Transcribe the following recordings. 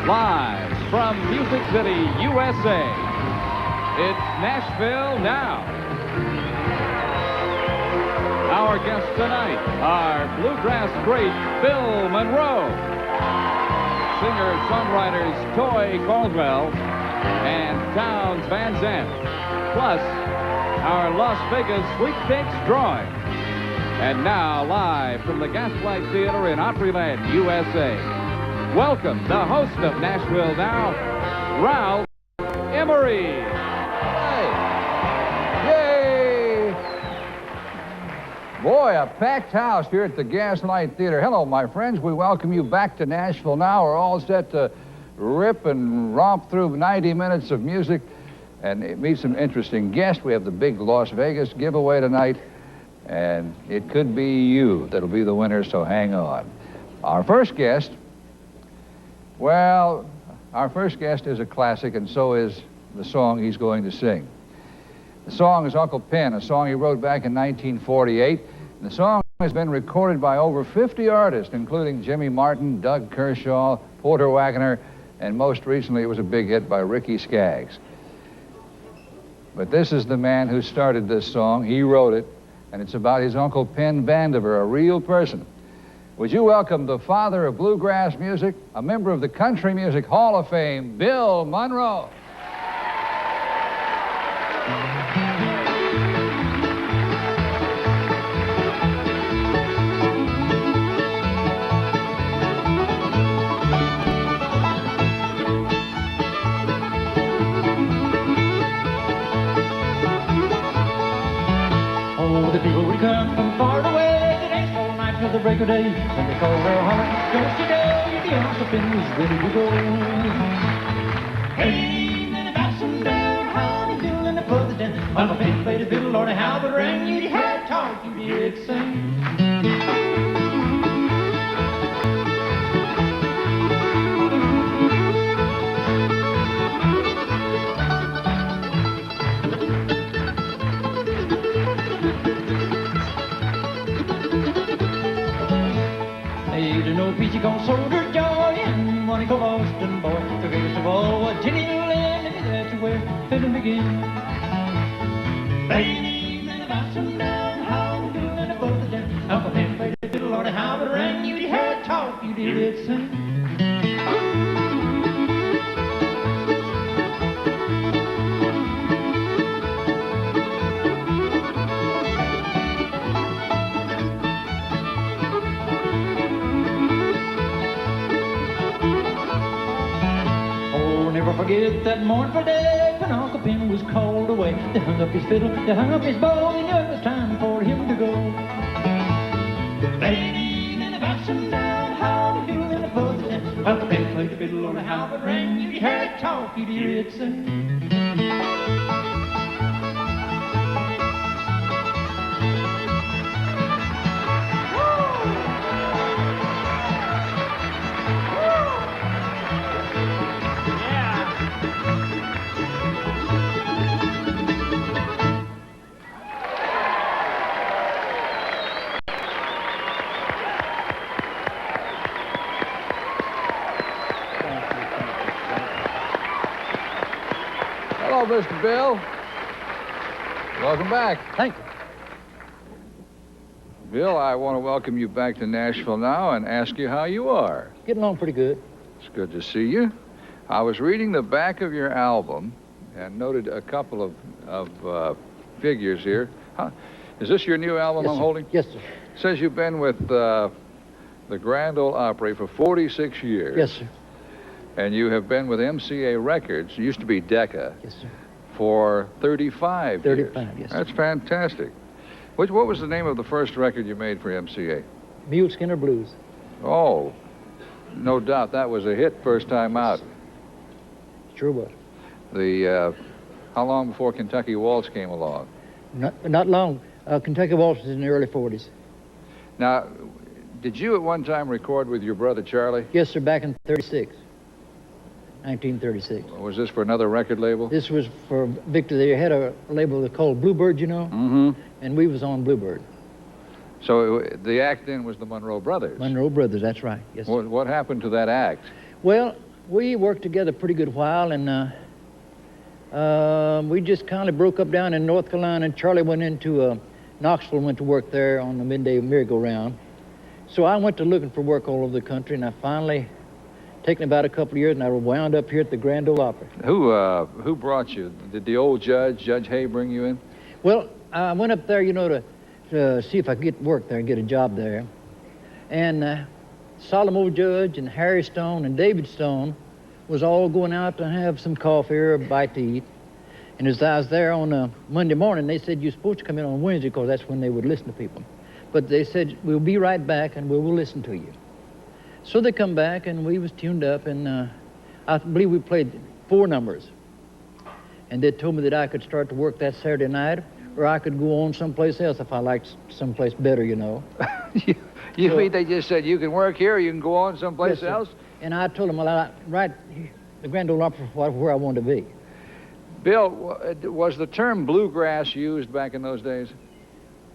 Live from Music City, USA, it's Nashville Now. Our guests tonight are bluegrass great Bill Monroe, singer-songwriters Toy Caldwell and Townes Van Zandt, plus our Las Vegas sweepstakes drawing. And now, live from the Gaslight Theater in Opryland, USA, welcome the host of Nashville Now, Ralph Emery. Yay! Boy, a packed house here at the Gaslight Theater. Hello, my friends. We welcome you back to Nashville Now. We're all set to rip and romp through 90 minutes of music and meet some interesting guests. We have the big Las Vegas giveaway tonight, and it could be you that'll be the winner, so hang on. Our first guest is a classic, and so is the song he's going to sing. The song is Uncle Pen, a song he wrote back in 1948. And the song has been recorded by over 50 artists, including Jimmy Martin, Doug Kershaw, Porter Wagoner, and most recently it was a big hit by Ricky Skaggs. But this is the man who started this song. He wrote it, and it's about his Uncle Pen Vandiver, a real person. Would you welcome the father of bluegrass music, a member of the Country Music Hall of Fame, Bill Monroe. Oh, the people would come from far away to dance all night till the break of day. When they call their heart, don't you know the Uncle Pen was ready to go. Hey, then about sundown, honey, fiddle and the fuzzy down. Uncle Pen played a fiddle, Lord, how it rang. You had talk, you did sing. Peachy gone soldier joy and one he called Austin boy. The greatest of all was Jenny Lynn, and that's where fiddling began. Lady, then about sundown, how the fiddle and the fuzzy down. Uncle Pen played the fiddle, Lord, how it rang. You had talk, you did sing. Never forget that mournful day when Uncle Pen was called away. They hung up his fiddle, they hung up his bow, they knew it was time for him to go. Lady, then about sundown, how the fiddle and the fuzzy down. Uncle Pen played the fiddle on how it rang. You heard talk, you did sing. Hello, Mr. Bill. Welcome back. Thank you. Bill, I want to welcome you back to Nashville Now and ask you how you are. Getting along pretty good. It's good to see you. I was reading the back of your album and noted a couple of figures here. Is this your new album Yes, I'm sir. holding? Yes, sir. It says you've been with the Grand Ole Opry for 46 years. Yes, sir. And you have been with MCA Records, it used to be Decca, Yes, sir. for 35 years. 35, yes, sir. That's fantastic. What was the name of the first record you made for MCA? Mule Skinner Blues. Oh, no doubt that was a hit first time out. Sure was. How long before Kentucky Waltz came along? Not long. Kentucky Waltz was in the early 40s. Now, did you at one time record with your brother Charlie? Yes, sir, back in 36. 1936. Was this for another record label? This was for Victor. They had a label called Bluebird, you know? Mm-hmm. And we was on Bluebird. So the act then was the Monroe Brothers. Monroe Brothers, that's right. Yes, sir. What happened to that act? Well, We worked together a pretty good while, and we just kind of broke up down in North Carolina, and Charlie went into Knoxville, went to work there on the midday merry-go-round. So I went to looking for work all over the country, and I finally, taken about a couple of years, and I wound up here at the Grand Ole Opry. Who brought you? Did the old Judge Hay, bring you in? Well, I went up there, you know, to see if I could get work there and get a job there. And Solemn Old Judge and Harry Stone and David Stone was all going out to have some coffee or a bite to eat. And as I was there on Monday morning, they said, you're supposed to come in on Wednesday because that's when they would listen to people. But they said, we'll be right back and we will listen to you. So they come back and we was tuned up, and I believe we played 4 numbers. And they told me that I could start to work that Saturday night, or I could go on someplace else if I liked someplace better, you know. You mean they just said, you can work here or you can go on someplace else? And I told them, well, I write the Grand Ole Opry for where I wanted to be. Bill, was the term bluegrass used back in those days?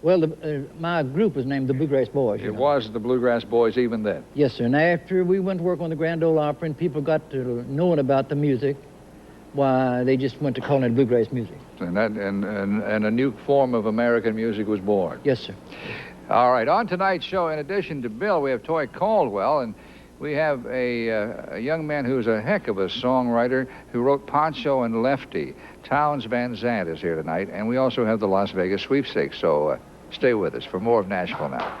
Well, my group was named the Bluegrass Boys. It was the Bluegrass Boys even then? Yes, sir. And after we went to work on the Grand Ole Opry and people got to knowing about the music, why, they just went to calling it bluegrass music. And a new form of American music was born? Yes, sir. All right, on tonight's show, in addition to Bill, we have Toy Caldwell, and we have a young man who's a heck of a songwriter who wrote Poncho and Lefty. Townes Van Zandt is here tonight, and we also have the Las Vegas Sweepstakes, so stay with us for more of Nashville Now.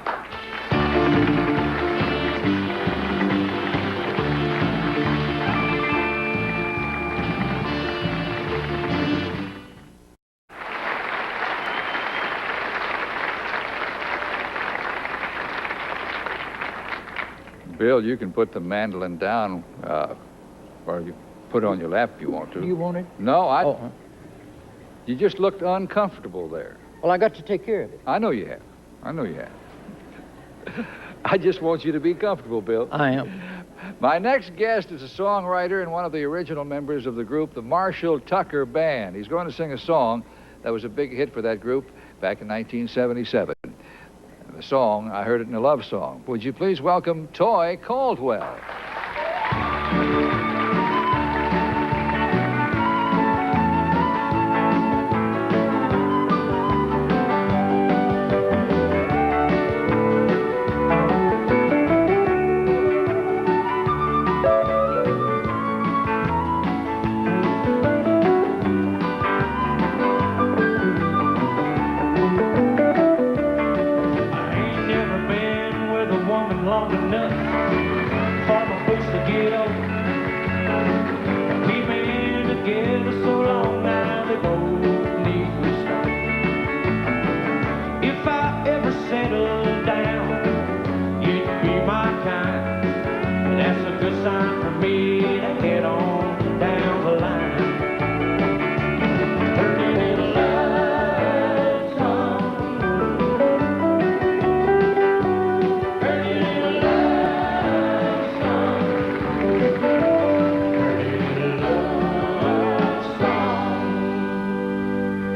Bill, you can put the mandolin down, or you put it on your lap if you want to. Do you want it? No, You just looked uncomfortable there. Well, I got to take care of it. I know you have. I know you have. I just want you to be comfortable, Bill. I am. My next guest is a songwriter and one of the original members of the group, the Marshall Tucker Band. He's going to sing a song that was a big hit for that group back in 1977. The song, I heard it in a love song. Would you please welcome Toy Caldwell?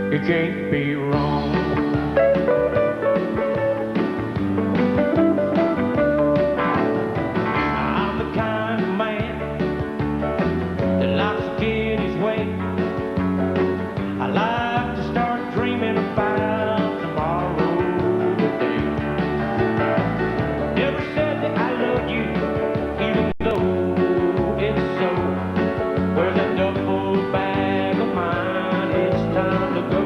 You can't be wrong. I'm the kind of man that likes to get his way. I like to start dreaming about tomorrow today. Never said that I love you, even though it's so. Where's that duffel bag of mine? It's time to go.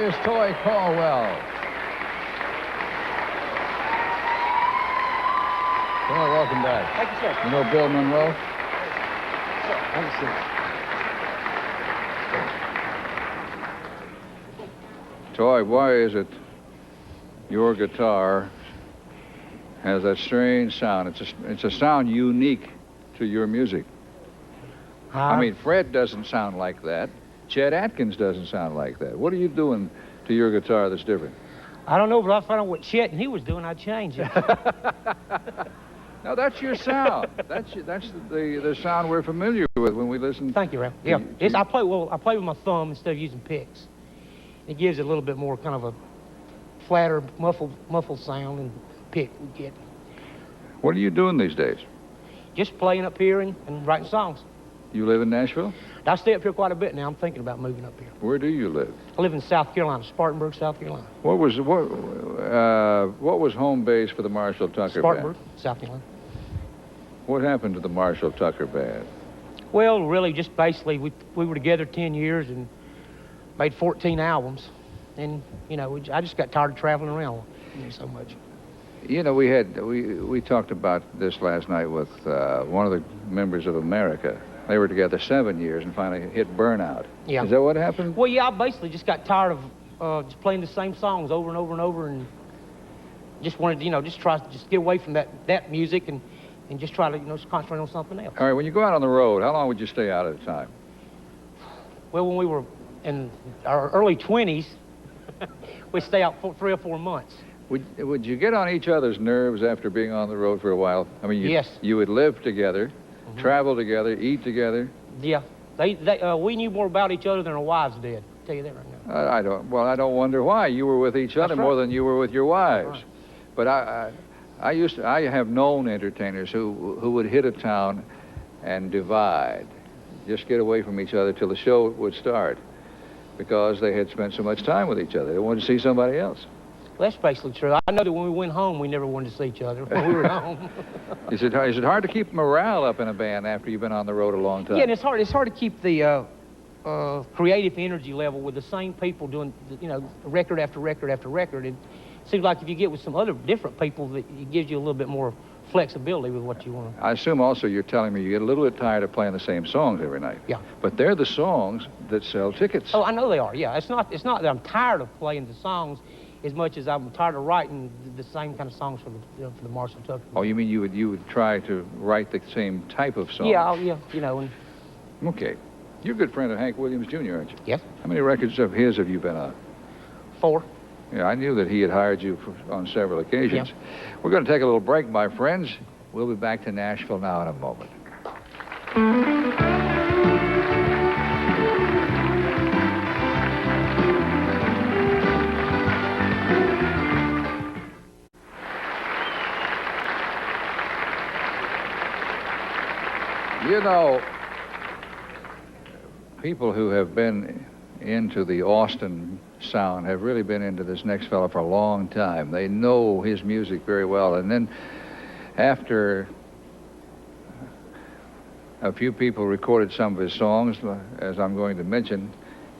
Here's Toy Caldwell. Toy, welcome back. Thank you, sir. You know Bill Monroe? Sir, have a seat. Toy, why is it your guitar has that strange sound? It's a sound unique to your music. I mean, Fred doesn't sound like that. Chet Atkins doesn't sound like that. What are you doing to your guitar that's different? I don't know, but I found out what Chet and he was doing, I'd change it. No, that's your sound. That's the sound we're familiar with when we listen. Thank you, Ralph. Yeah, I play with my thumb instead of using picks. It gives it a little bit more kind of a flatter, muffled sound than pick would get. What are you doing these days? Just playing up here and writing songs. You live in Nashville? I stay up here quite a bit now. I'm thinking about moving up here. Where do you live? I live in South Carolina, Spartanburg, South Carolina. What was home base for the Marshall Tucker Spartanburg, Band? South Carolina. What happened to the Marshall Tucker Band? Well, really, just basically, we were together 10 years and made 14 albums. And, you know, I just got tired of traveling around so much. You know, we talked about this last night with one of the members of America. They were together 7 years and finally hit burnout. Yeah. Is that what happened? Well, yeah, I basically just got tired of just playing the same songs over and over and over, and just wanted to, just get away from that music and just try to, just concentrate on something else. All right, when you go out on the road, how long would you stay out at a time? Well, when we were in our early 20s, we'd stay out for 3 or 4 months. Would you get on each other's nerves after being on the road for a while? I mean, yes. You would live together, travel together, eat together. Yeah, we knew more about each other than our wives did. I'll tell you that right now. I don't wonder why. You were with each other more than you were with your wives. Right. But I have known entertainers who would hit a town and divide, just get away from each other till the show would start, because they had spent so much time with each other. They wanted to see somebody else. Well, that's basically true. I know that when we went home, we never wanted to see each other when we were home. Is it hard to keep morale up in a band after you've been on the road a long time? Yeah, and it's hard to keep the creative energy level with the same people doing, record after record after record. It seems like if you get with some other different people, that it gives you a little bit more flexibility with what you want. I assume also you're telling me you get a little bit tired of playing the same songs every night. Yeah. But they're the songs that sell tickets. Oh, I know they are. Yeah, it's not that I'm tired of playing the songs as much as I'm tired of writing the same kind of songs for the Marshall Tucker. Oh, you mean you would try to write the same type of song? Yeah, And Okay. You're a good friend of Hank Williams Jr., aren't you? yes. How many records of his have you been on? 4. Yeah, I knew that he had hired you on several occasions. Yeah. We're going to take a little break, my friends. We'll be back to Nashville Now in a moment. You know, people who have been into the Austin sound have really been into this next fellow for a long time. They know his music very well. And then after a few people recorded some of his songs, as I'm going to mention,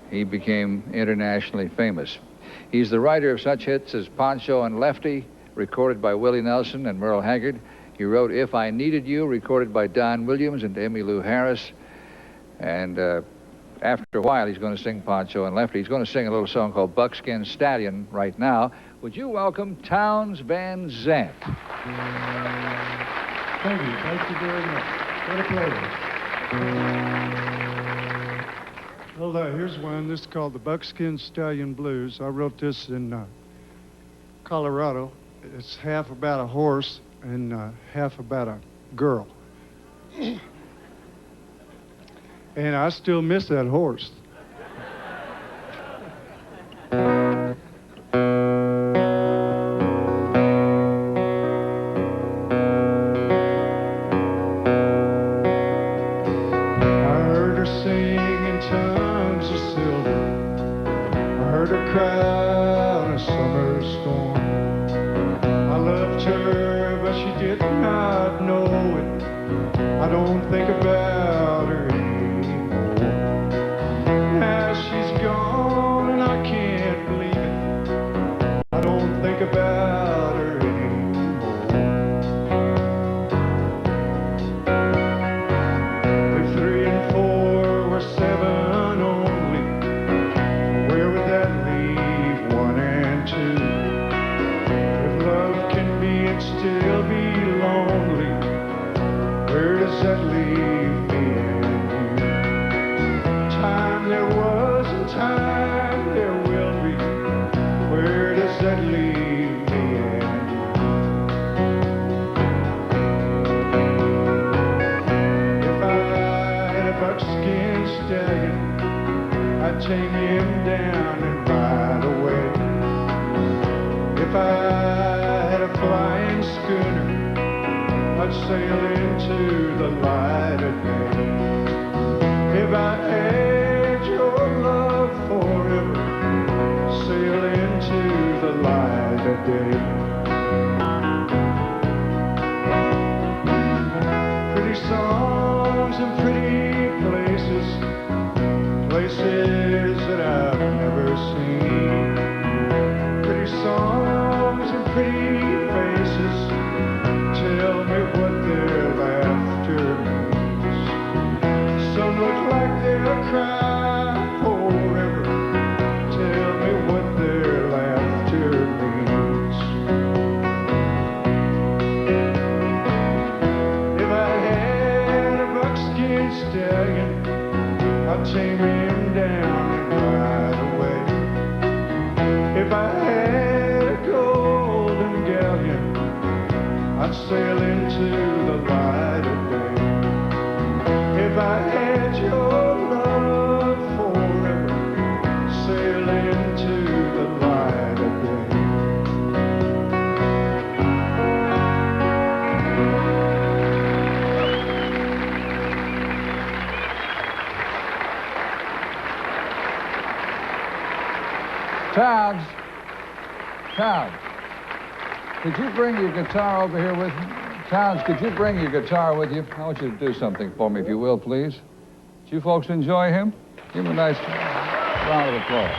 he became internationally famous. He's the writer of such hits as Poncho and Lefty, recorded by Willie Nelson and Merle Haggard. He wrote If I Needed You, recorded by Don Williams and Emmylou Harris. And after a while, he's going to sing Poncho and Lefty. He's going to sing a little song called Buckskin Stallion right now. Would you welcome Townes Van Zandt? Thank you very much. What a pleasure. Well, here's one. This is called the Buckskin Stallion Blues. I wrote this in Colorado. It's half about a horse and half about a girl. And I still miss that horse. Now she's gone and I can't believe buckskin stallion, I'd tame him down and ride away. If I had a flying schooner, I'd sail into the light of day. If I had your love forever, sail into the light of day. Pretty songs and pretty places, places that I've never seen. Pretty songs and pretty faces, tell me what their laughter means. Some look like they'll cry forever, tell me what their laughter means. If I had a buckskin stallion, I'd tame him down and ride away. If I had a golden galleon, I'd sail into the light of day. If I had your love forever, sail into the light of day. Towns, could you bring your guitar over here with you? Towns, could you bring your guitar with you? I want you to do something for me, if you will, please. Do you folks enjoy him? Give him a nice round of applause.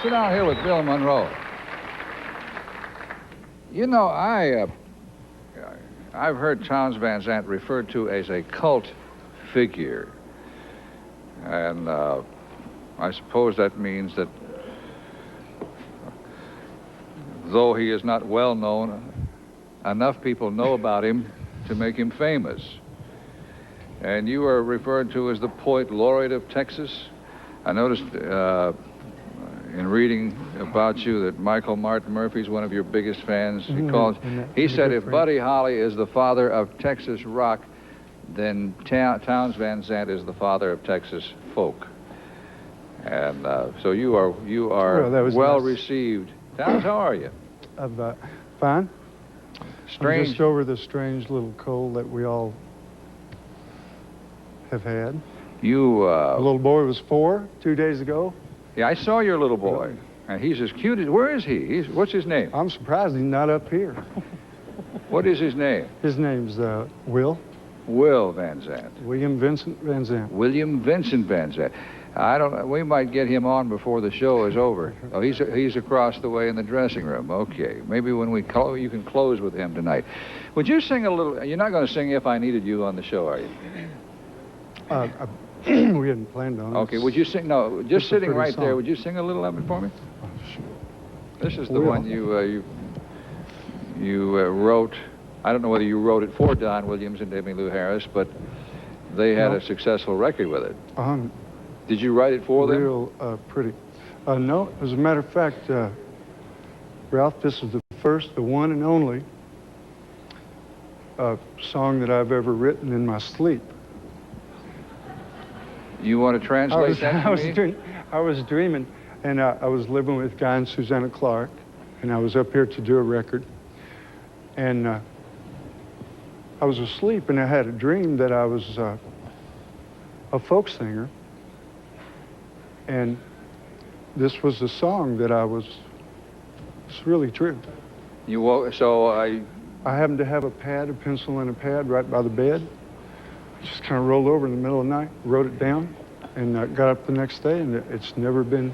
Sit down here with Bill Monroe. You know, I've heard Townes Van Zandt referred to as a cult figure. And I suppose that means that though he is not well known, enough people know about him to make him famous. And you are referred to as the Poet Laureate of Texas. I noticed in reading about you that Michael Martin Murphy is one of your biggest fans. He said if Buddy Holly is the father of Texas rock, then Townes Van Zandt is the father of Texas folk. And so you are well nice. Received. Townes, how are you? Fine. Strange. I'm just over the strange little cold that we all have had. You, The little boy was 4 2 days ago. yeah, I saw your little boy. And he's as cute as, where is he? What's his name? I'm surprised he's not up here. What is his name? His name's Will. Will Van Zandt. William Vincent Van Zandt. William Vincent Van Zandt. I don't. We might get him on before the show is over. Oh, he's across the way in the dressing room. Okay, maybe when we you can close with him tonight. Would you sing a little? You're not going to sing "If I Needed You" on the show, are you? We hadn't planned on it. Okay. Would you sing? No, just sitting right there. song. Would you sing a little of it for me? Oh, sure. This is the one you wrote. I don't know whether you wrote it for Don Williams and Emmylou Harris, but they had a successful record with it. Did you write it for them? Real pretty. No, as a matter of fact, Ralph, this is the one and only song that I've ever written in my sleep. You want to translate that to me? I was dreaming, and I was living with Guy and Susanna Clark, and I was up here to do a record, and I was asleep, and I had a dream that I was a folk singer. And this was the song that it's really true. You woke, so I happened to have a pencil and a pad right by the bed. Just kind of rolled over in the middle of the night, wrote it down, and got up the next day, and it's never been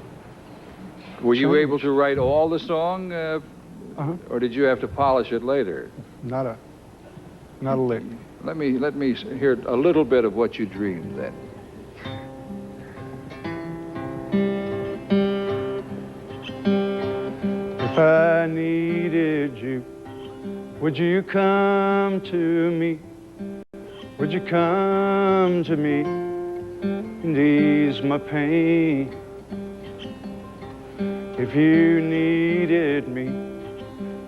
Were you changed. able to write all the song, or did you have to polish it later? Not a lick. Let me hear a little bit of what you dreamed then. If I needed you, would you come to me? Would you come to me and ease my pain? If you needed me,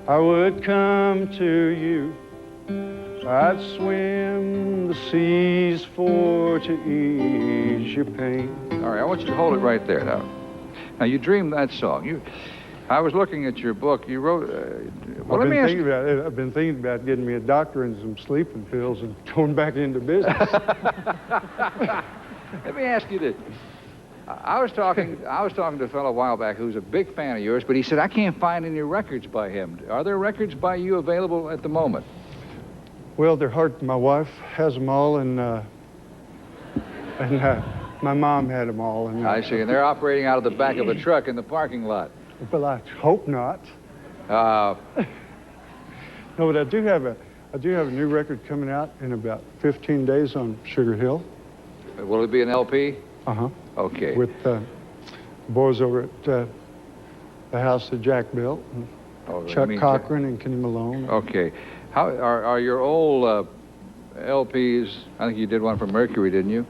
I would come to you I'd swim the seas for to ease your pain. All right, I want you to hold it right there now. Now, you dreamed that song. I was looking at your book. You wrote... well, let me ask you... I've been thinking about getting me a doctor and some sleeping pills and going back into business. Let me ask you this. I was talking to a fellow a while back who's a big fan of yours, but he said, I can't find any records by him. Are there records by you available at the moment? Well, they're hard. My wife has them all, and my mom had them all. And I see, and they're operating out of the back of a truck in the parking lot. Well, I hope not. No, but I do have a new record coming out in about 15 days on Sugar Hill. Will it be an LP? Uh-huh. Okay. With boys over at the house that Jack built, and Chuck Cochran and Kenny Malone. Okay. How are your old LPs? I think you did one for Mercury, didn't you?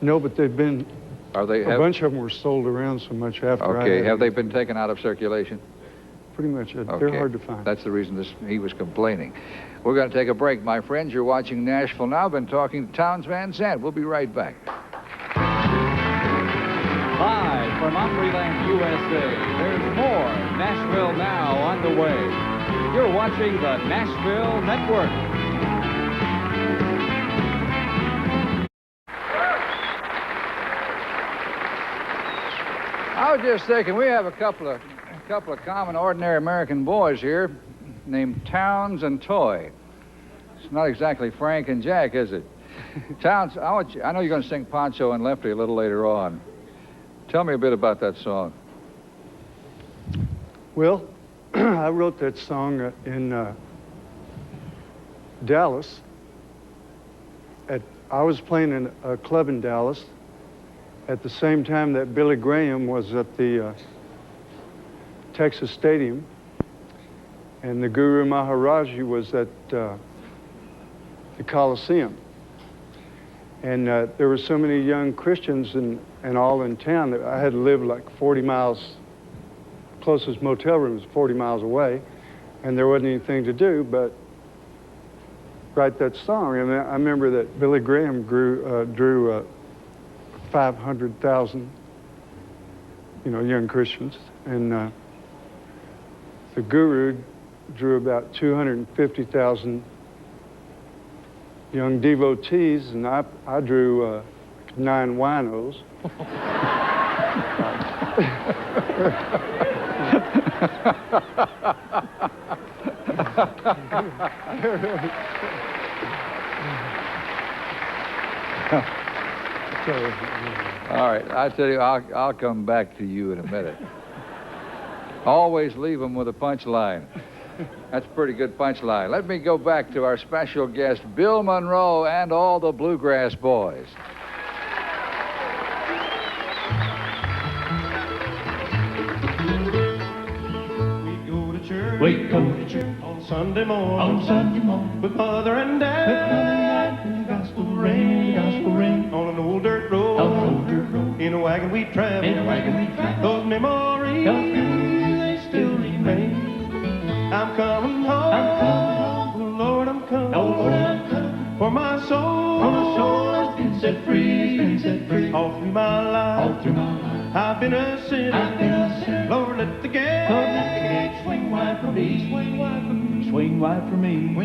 No, but they've been. A bunch of them were sold around so much after. Okay. Have they been taken out of circulation? Pretty much. Okay. They're hard to find. That's the reason he was complaining. We're going to take a break, my friends. You're watching Nashville Now. I've been talking to Townes Van Zandt. We'll be right back. Live from Opryland, USA, there's more Nashville Now on the way. You're watching the Nashville Network. I was just thinking, we have a couple of common, ordinary American boys here named Townes and Toy. It's not exactly Frank and Jack, is it? Townes, I know you're going to sing Pancho and Lefty a little later on. Tell me a bit about that song. Well, I wrote that song in Dallas. I was playing in a club in Dallas at the same time that Billy Graham was at the Texas Stadium, and the Guru Maharaji was at the Coliseum. And there were so many young Christians and all in town that I had to live like 40 miles. Closest motel room was 40 miles away, and there wasn't anything to do but write that song. And I remember that Billy Graham drew 500,000, young Christians, and the Guru drew about 250,000 young devotees, and I drew 9 winos. All right, I tell you, I'll come back to you in a minute. Always leave them with a punchline. That's a pretty good punchline. Let me go back to our special guest, Bill Monroe, and all the Bluegrass Boys. We go to church on Sunday morning. With Mother and Dad. And the gospel ring. On an old dirt road. In a wagon we travel. Those memories, they still remain. I'm coming home. Oh, Lord, I'm coming. For my soul has been set free. All through my life. I've been a sinner. Lord, let the gate swing wide for me. Swing wide for me.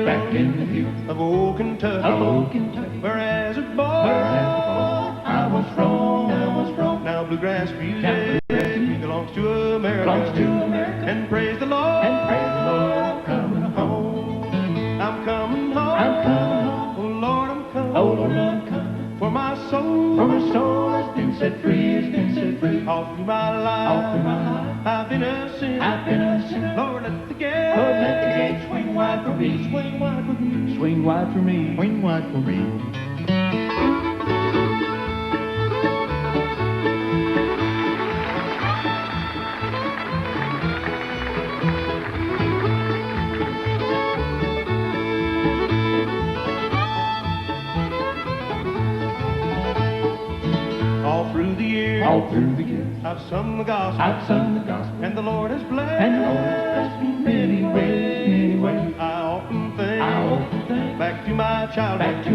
Back in the hills of old Kentucky, where as a boy I was from. Now bluegrass music belongs to America. And praise the Lord, I'm coming home. I'm coming home. Oh Lord, I'm coming. For my soul has been set free. All through my life, I've been a sinner. Lord, let the gate swing wide for me. Swing wide for me. all through the years. I've sung the gospel, and the Lord has blessed me many ways. I often think back to my childhood,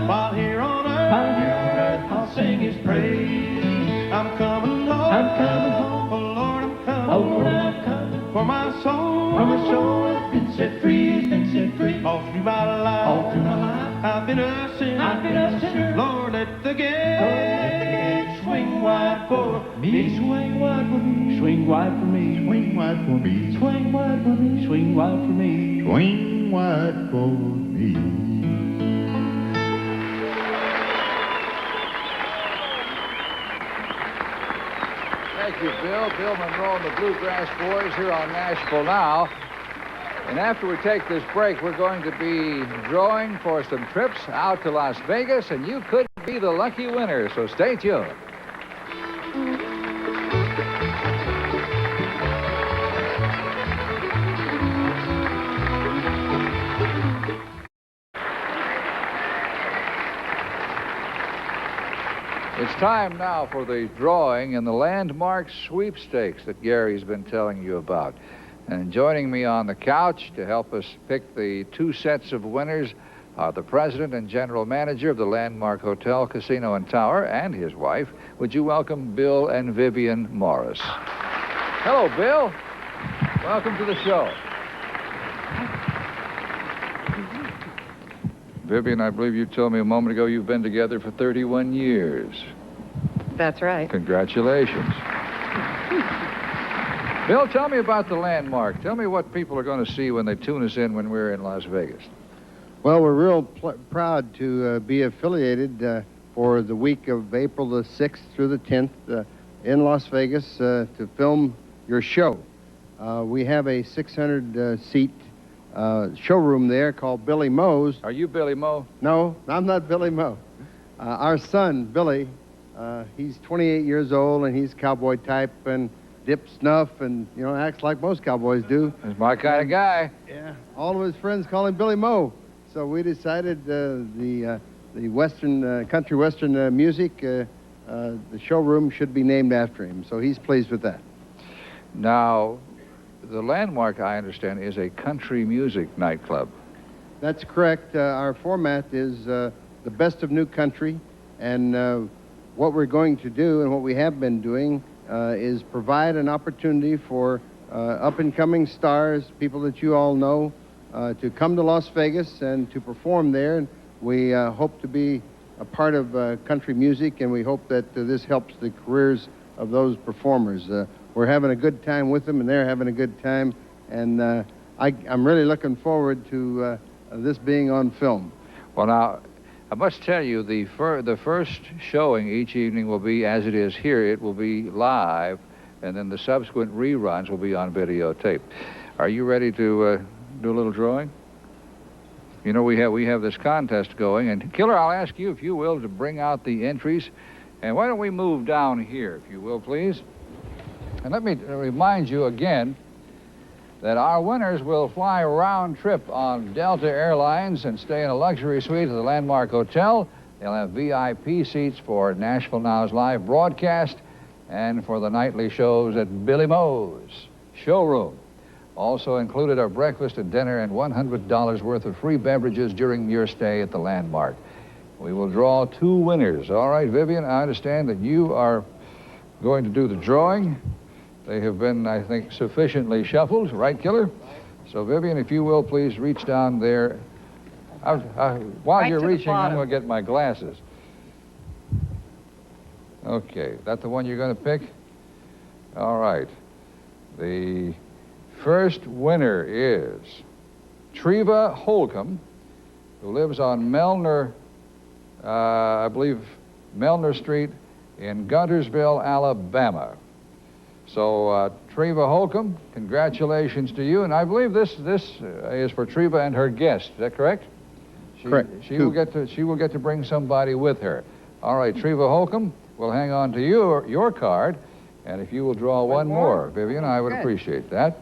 while here on earth, I'll sing His praise. I'm coming home, oh Lord, I'm coming, for my soul has been set free, all through my life, I've been a sinner, Lord, let the gate swing wide for me, swing wide for me, swing wide for me, swing wide for me, swing wide for me, swing wide for me, swing wide for me. Thank you, Bill. Bill Monroe and the Bluegrass Boys here on Nashville Now. And after we take this break, we're going to be drawing for some trips out to Las Vegas, and you could be the lucky winner, so stay tuned. It's time now for the drawing in the landmark sweepstakes that Gary's been telling you about. And joining me on the couch to help us pick the two sets of winners are the president and general manager of the Landmark Hotel, Casino, and Tower, and his wife. Would you welcome Bill and Vivian Morris? Hello, Bill. Welcome to the show. Vivian, I believe you told me a moment ago you've been together for 31 years. That's right. Congratulations. Bill, tell me about the Landmark. Tell me what people are going to see when they tune us in when we're in Las Vegas. Well, we're real proud to be affiliated for the week of April the 6th through the 10th in Las Vegas to film your show. We have a 600-seat showroom there called Billy Moe's. Are you Billy Moe? No, I'm not Billy Moe. Our son, Billy, he's 28 years old, and he's cowboy type and dips snuff and, you know, acts like most cowboys do. He's my kind of guy. Yeah. All of his friends call him Billy Moe. So we decided the Western, country Western music, the showroom should be named after him. So he's pleased with that. Now, the Landmark, I understand, is a country music nightclub. That's correct. Our format is the best of new country, and what we're going to do and what we have been doing is provide an opportunity for up-and-coming stars, people that you all know, to come to Las Vegas and to perform there. And we hope to be a part of country music, and we hope that this helps the careers of those performers. We're having a good time with them, and they're having a good time, and I'm really looking forward to this being on film. Well, now, I must tell you, the first showing each evening will be, as it is here, it will be live, and then the subsequent reruns will be on videotape. Are you ready to do a little drawing? You know, we have this contest going, and Killer, I'll ask you, if you will, to bring out the entries, and why don't we move down here, if you will, please? And let me remind you again that our winners will fly a round trip on Delta Airlines and stay in a luxury suite at the Landmark Hotel. They'll have VIP seats for Nashville Now's live broadcast and for the nightly shows at Billy Moe's showroom. Also included are breakfast and dinner and $100 worth of free beverages during your stay at the Landmark. We will draw two winners. All right, Vivian, I understand that you are going to do the drawing. They have been, I think, sufficiently shuffled. Right, Killer? So, Vivian, if you will, please reach down there. While you're reaching, I'm going to get my glasses. Okay, that the one you're going to pick? All right. The first winner is Treva Holcomb, who lives on Melner, I believe, Melner Street in Guntersville, Alabama. So, Treva Holcomb, congratulations to you. And I believe this is for Treva and her guest. Is that correct? Correct. She will get to bring somebody with her. All right, Treva Holcomb, we'll hang on to your card. And if you will draw one more, Vivian, I would appreciate that.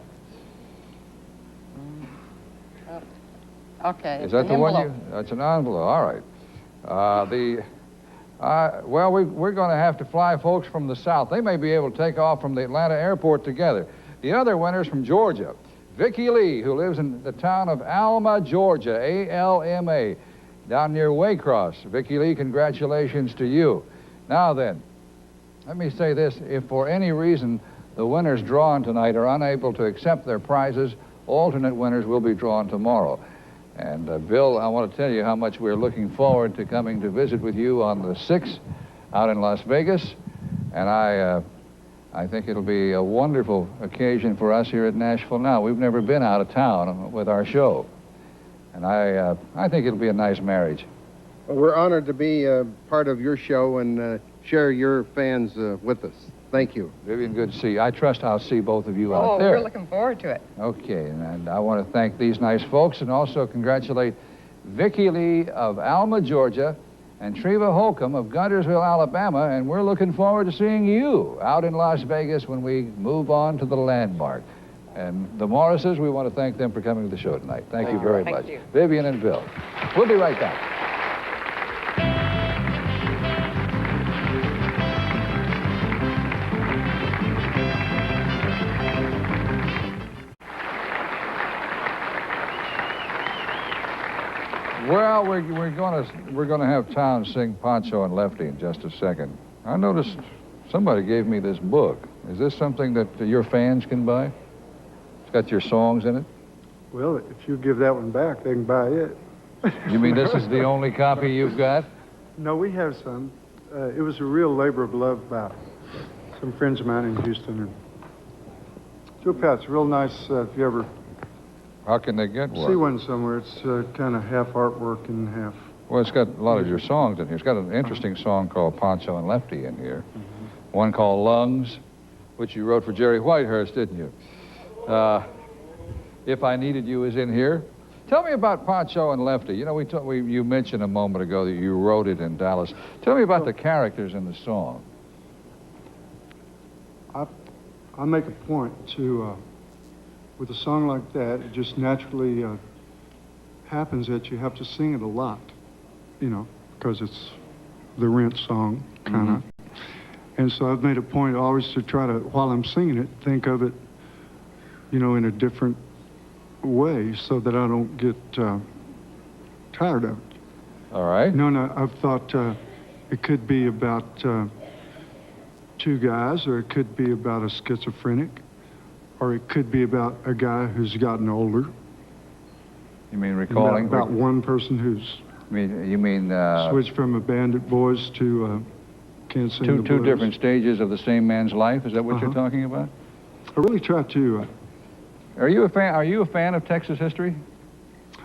Okay. Is that the one you... That's an envelope. All right. Well, we're going to have to fly folks from the south. They may be able to take off from the Atlanta airport together. The other winner's from Georgia. Vicki Lee, who lives in the town of Alma, Georgia, A-L-M-A, down near Waycross. Vicki Lee, congratulations to you. Now then, let me say this. If for any reason the winners drawn tonight are unable to accept their prizes, alternate winners will be drawn tomorrow. And Bill, I want to tell you how much we're looking forward to coming to visit with you on the 6th out in Las Vegas. And I think it'll be a wonderful occasion for us here at Nashville Now. We've never been out of town with our show. And I think it'll be a nice marriage. Well, we're honored to be part of your show and share your fans with us. Thank you. Vivian, good to see you. I trust I'll see both of you out there. Oh, we're looking forward to it. Okay, and I want to thank these nice folks and also congratulate Vicki Lee of Alma, Georgia, and Treva Holcomb of Guntersville, Alabama, and we're looking forward to seeing you out in Las Vegas when we move on to the landmark. And the Morrises, we want to thank them for coming to the show tonight. Thank you very much. you. Vivian and Bill. We'll be right back. Well, we're gonna have Towns sing Pancho and Lefty in just a second. I noticed somebody gave me this book. Is this something that your fans can buy? It's got your songs in it. Well, if you give that one back, they can buy it. You mean this is the only copy you've got? No, we have some. It was a real labor of love by some friends of mine in Houston. And Joe Pat's real nice if you ever How can they get one? see one somewhere. It's kind of half artwork and half. Well, it's got a lot of your songs in here. It's got an interesting song called Pancho and Lefty in here. One called Lungs, which you wrote for Jerry Whitehurst, didn't you? If I Needed You is in here. Tell me about Pancho and Lefty. You know, you mentioned a moment ago that you wrote it in Dallas. Tell me about the characters in the song. I make a point to, with a song like that, it just naturally happens that you have to sing it a lot, you know, because it's the Rent song, kind of. And so I've made a point always to try to, while I'm singing it, think of it, you know, in a different way so that I don't get tired of it. All right. No, I've thought it could be about two guys, or it could be about a schizophrenic, or it could be about a guy who's gotten older. You mean recalling? About one person who's You mean switched from a Bandit Boys to Can't Sing the two Blues. different stages of the same man's life? Is that what you're talking about? I really try to. Are you a fan of Texas history?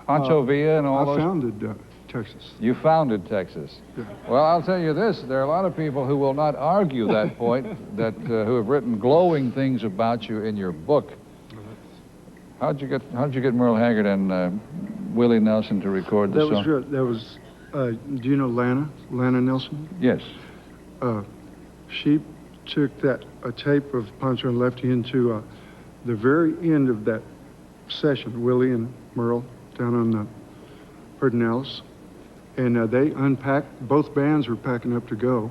Pancho Villa and all those? I founded Texas. You founded Texas. Yeah. Well, I'll tell you this: there are a lot of people who will not argue that point. That who have written glowing things about you in your book. How'd you get Merle Haggard and Willie Nelson to record the song? That was. Do you know Lana Nelson? Yes. She took a tape of Pancho and Lefty into the very end of that session. Willie and Merle down on the Pedernales. And they unpacked, both bands were packing up to go.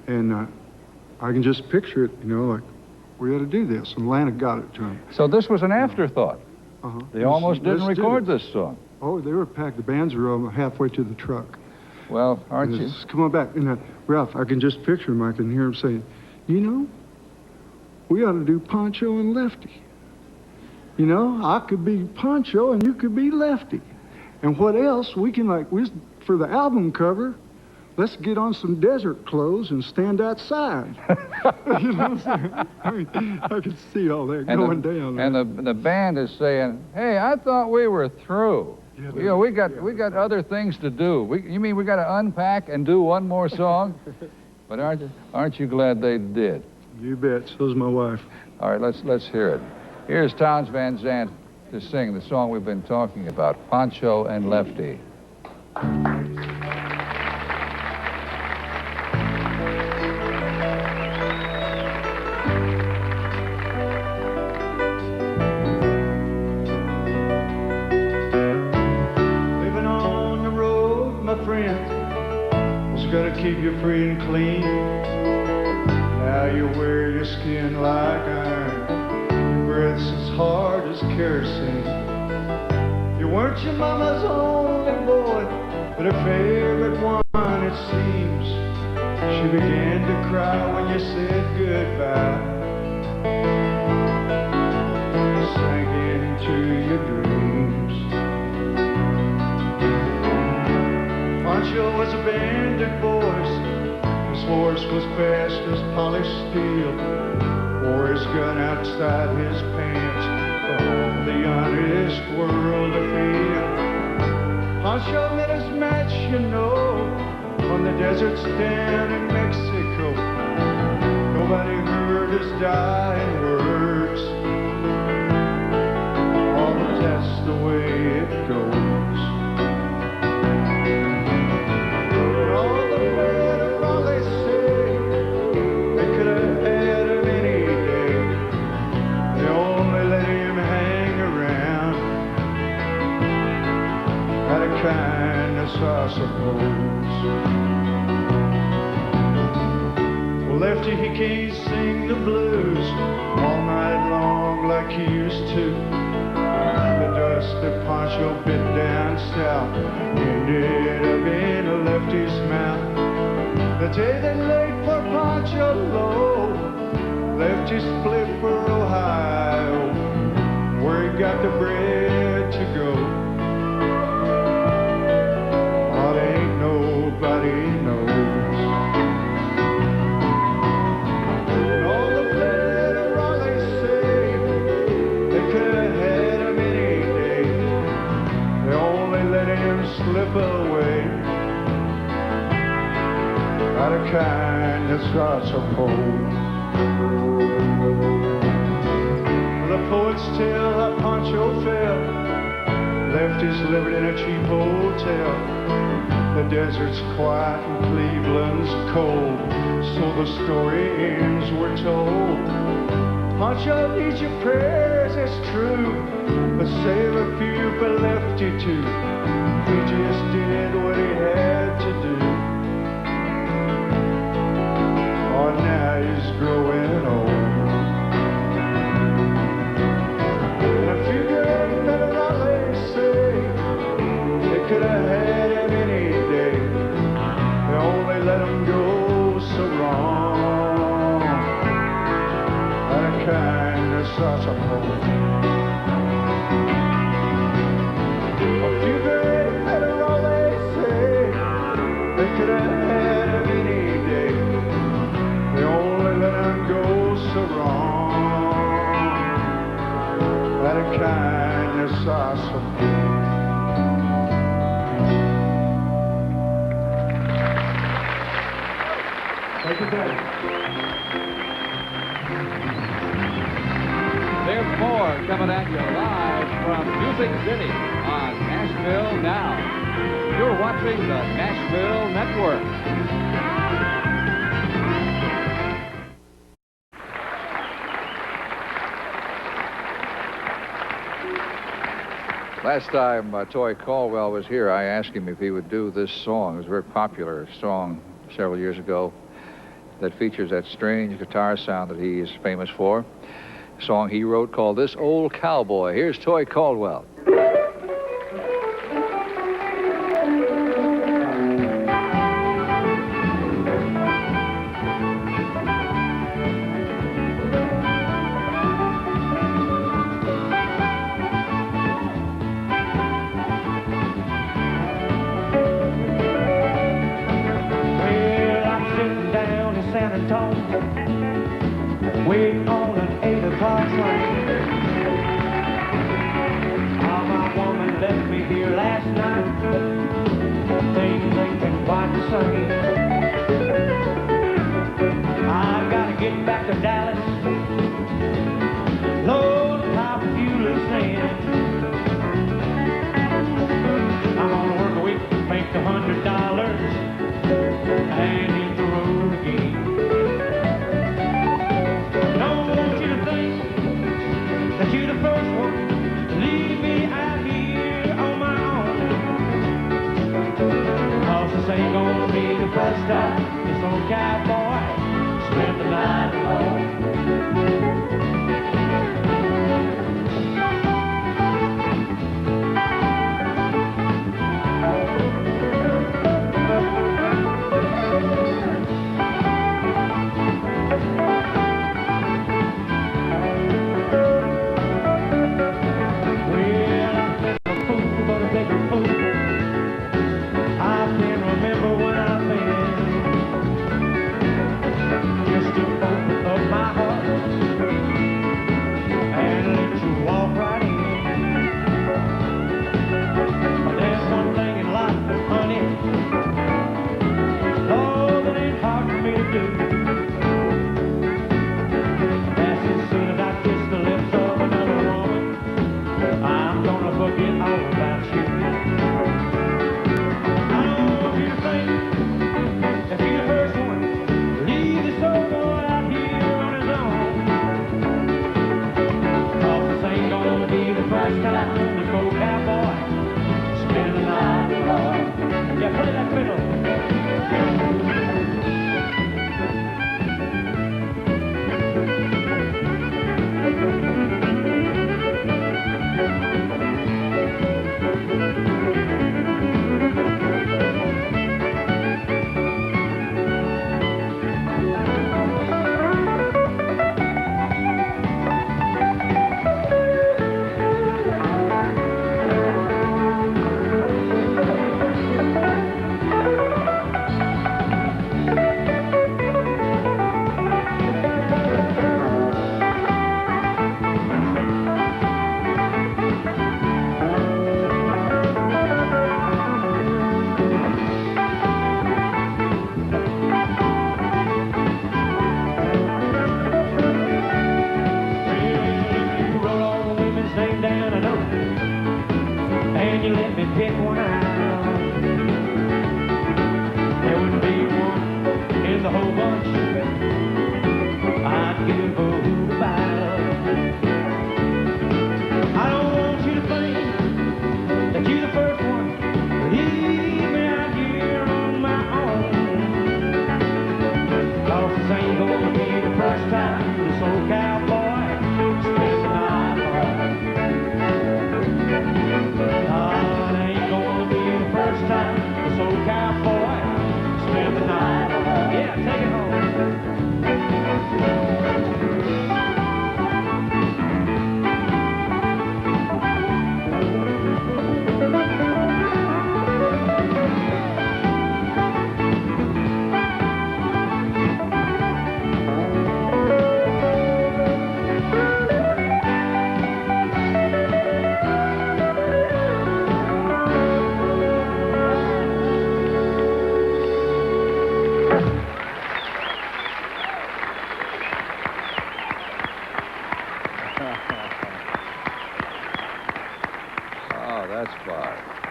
And I can just picture it, you know, like, we got to do this. And Lana got it to him. So this was an afterthought. They almost didn't record this song. Oh, they were packed. The bands were halfway to the truck. Well, aren't you? Come on back. And Ralph, I can just picture him. I can hear him saying, you know, we ought to do Pancho and Lefty. You know, I could be Pancho and you could be Lefty. And what else? We can, for the album cover, let's get on some desert clothes and stand outside. You know what I'm saying? I mean, I can see all that going down there. And the band is saying, hey, I thought we were through. Yeah, You know, we got other things to do. You mean we got to unpack and do one more song? But aren't you glad they did? You bet. So's my wife. All right, let's hear it. Here's Townes Van Zandt to sing the song we've been talking about, Pancho and Lefty. Living on the road, my friend, was gonna keep you free and clean. Now you wear your skin like iron, your breath's as hard as kerosene. You weren't your mama's only boy, but her favorite one, it seems. She began to cry when you said goodbye. Sank into your dreams. Pancho was a bandit, boys. His horse was fast as polished steel. Wore his gun outside his pants for all the honest world to feel. Pancho met his match, you know, on the deserts down in Mexico. Nobody heard his dying words. Oh, but that's the way it goes. And all the better, all they say, they could have had him any day. They only let him hang around out of kindness, I suppose. Well, Lefty, he can't sing the blues all night long like he used to. The dust that Pancho bit down south ended up in a Lefty's mouth. The day they laid for Pancho low, Lefty split for Ohio, where he got the bread to go. Oh, there ain't nobody knows. And all the better, all they say, they could have had him any day. They only let him slip away out of kindness, I suppose. The poets tell how Pancho fell. Lefty's living in a cheap hotel. The desert's quiet and Cleveland's cold, so the story ends, we're told. Pancho needs your prayers, it's true, but save a few for Lefty too. He just did what he had to do. Oh, now he's growing old. And a few girls better not they say, they could have had him any day. They only let him go so wrong. Out of kindness, I suppose. A few girls better all they say, they could have had him any day. They only let him go so wrong. Out of kindness, I suppose. Thank you, Dad. There's more coming at you live from Music City on Nashville Now. You're watching the Nashville Network. Last time Toy Caldwell was here, I asked him if he would do this song. It was a very popular song several years ago that features that strange guitar sound that he is famous for. A song he wrote called This Old Cowboy. Here's Toy Caldwell. Waiting on an 8 o'clock train. Oh, my woman left me here last night. Things ain't been quite the same. I gotta get back to Dallas. Load the top of fuel is in. I'm gonna work a week, make $100, and hit the road again. You're the first one to leave me out here on my own. 'Cause this ain't gonna be the first time this old cowboy spent the night alone.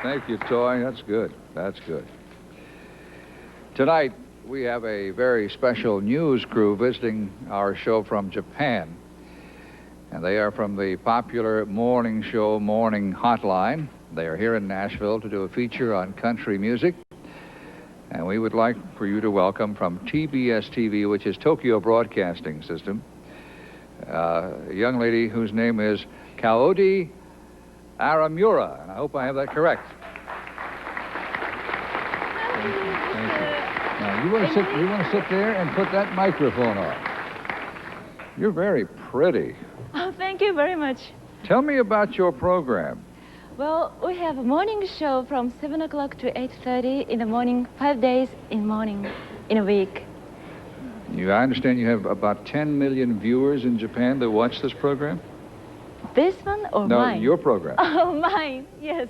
Thank you, Toy. That's good. That's good. Tonight, we have a very special news crew visiting our show from Japan. And they are from the popular morning show Morning Hotline. They are here in Nashville to do a feature on country music. And we would like for you to welcome from TBS TV, which is Tokyo Broadcasting System, a young lady whose name is Kaodi Aramura, and I hope I have that correct. Thank you. Now, you want to sit there and put that microphone on. You're very pretty. Oh, thank you very much. Tell me about your program. Well, we have a morning show from 7 o'clock to 8:30 in the morning, 5 days in morning in a week. I understand you have about 10 million viewers in Japan that watch this program? This one or mine? No, your program. Oh, mine, yes.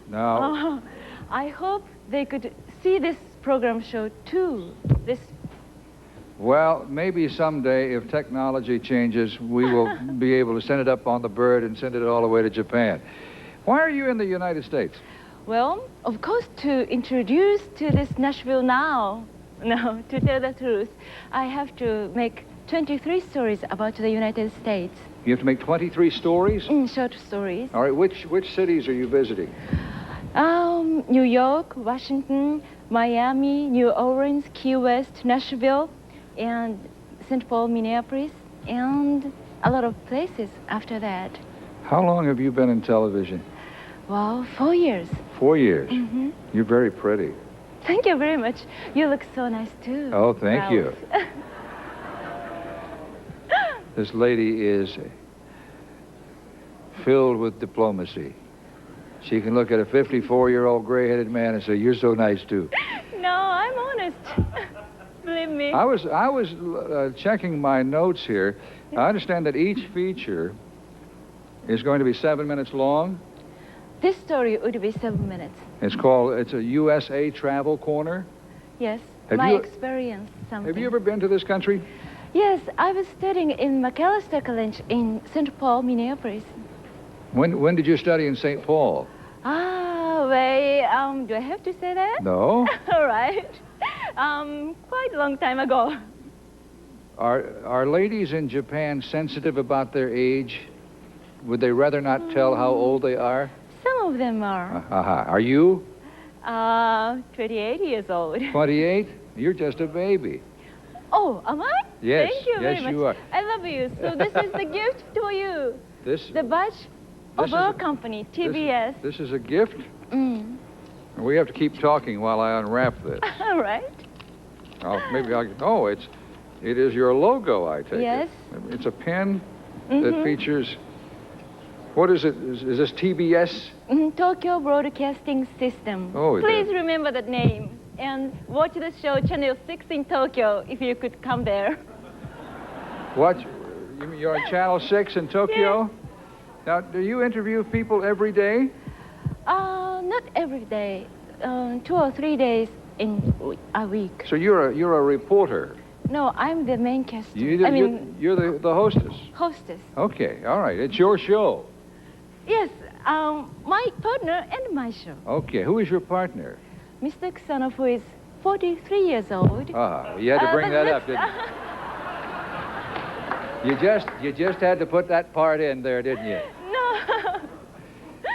Now, Oh, I hope they could see this program show too. Well, maybe someday, if technology changes, we will be able to send it up on the bird and send it all the way to Japan. Why are you in the United States? Well, of course, to introduce to this Nashville Now, no, to tell the truth, I have to make 23 stories about the United States. You have to make 23 stories? Short stories. All right, which cities are you visiting? New York, Washington, Miami, New Orleans, Key West, Nashville, and St. Paul, Minneapolis, and a lot of places after that. How long have you been in television? Well, 4 years. 4 years. Mm-hmm. You're very pretty. Thank you very much. You look so nice too. Oh, thank you. This lady is filled with diplomacy. She can look at a 54-year-old gray-headed man and say, "You're so nice too." No, I'm honest. Believe me. I was checking my notes here. I understand that each feature is going to be 7 minutes long. This story would be 7 minutes. It's a USA Travel Corner. Yes, Have my you- experience. Something. Have you ever been to this country? Yes, I was studying in McAllister College in St. Paul, Minneapolis. When did you study in St. Paul? Wait, do I have to say that? No. All right. Quite a long time ago. Are ladies in Japan sensitive about their age? Would they rather not tell how old they are? Some of them are. Are you? 28 years old. 28? You're just a baby. Oh, am I? Yes, Thank you very yes, much. you are. I love you. So this is the gift to you. The badge of is our a- company, TBS. This is a gift? We have to keep talking while I unwrap this. All right. It is your logo, I take Yes. it. It's a pen that features, what is it? Is this TBS? Tokyo Broadcasting System. Oh, it Please is. remember that name and watch the show Channel 6 in Tokyo if you could come there. What? You mean you're on Channel 6 in Tokyo? Now, do you interview people every day? Not every day. 2 or 3 days in a week. So you're a reporter. No, I'm the main caster. You're the hostess. Hostess. Okay, all right. It's your show. Yes, my partner and my show. Okay, who is your partner? Mr. Kusano, who is 43 years old. You had to bring that up, didn't you? You just had to put that part in there, didn't you? No.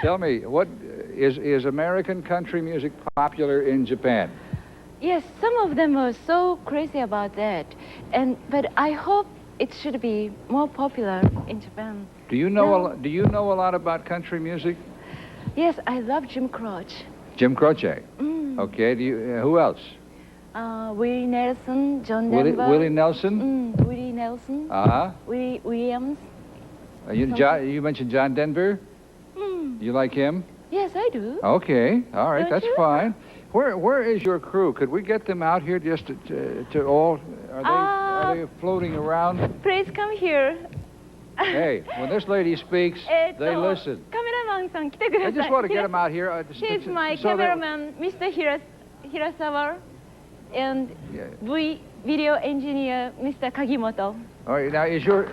Tell me, what is American country music popular in Japan? Yes, some of them are so crazy about that, but I hope it should be more popular in Japan. Do you know a lot about country music? Yes, I love Jim Croce. Jim Croce. Okay. Who else? Willie Nelson, John Denver. Willie Nelson. Willie Nelson. Willie Williams. You mentioned John Denver. You like him? Yes, I do. Okay. All right. Don't That's you? fine. Where is your crew? Could we get them out here just to all? Are they floating around? Please come here. Hey, when this lady speaks, they listen. カメラマンさん来てください。 I just want to get them out here. He's my cameraman, Mr. Hirasawa, and video engineer, Mr. Kagimoto. All right, now is your...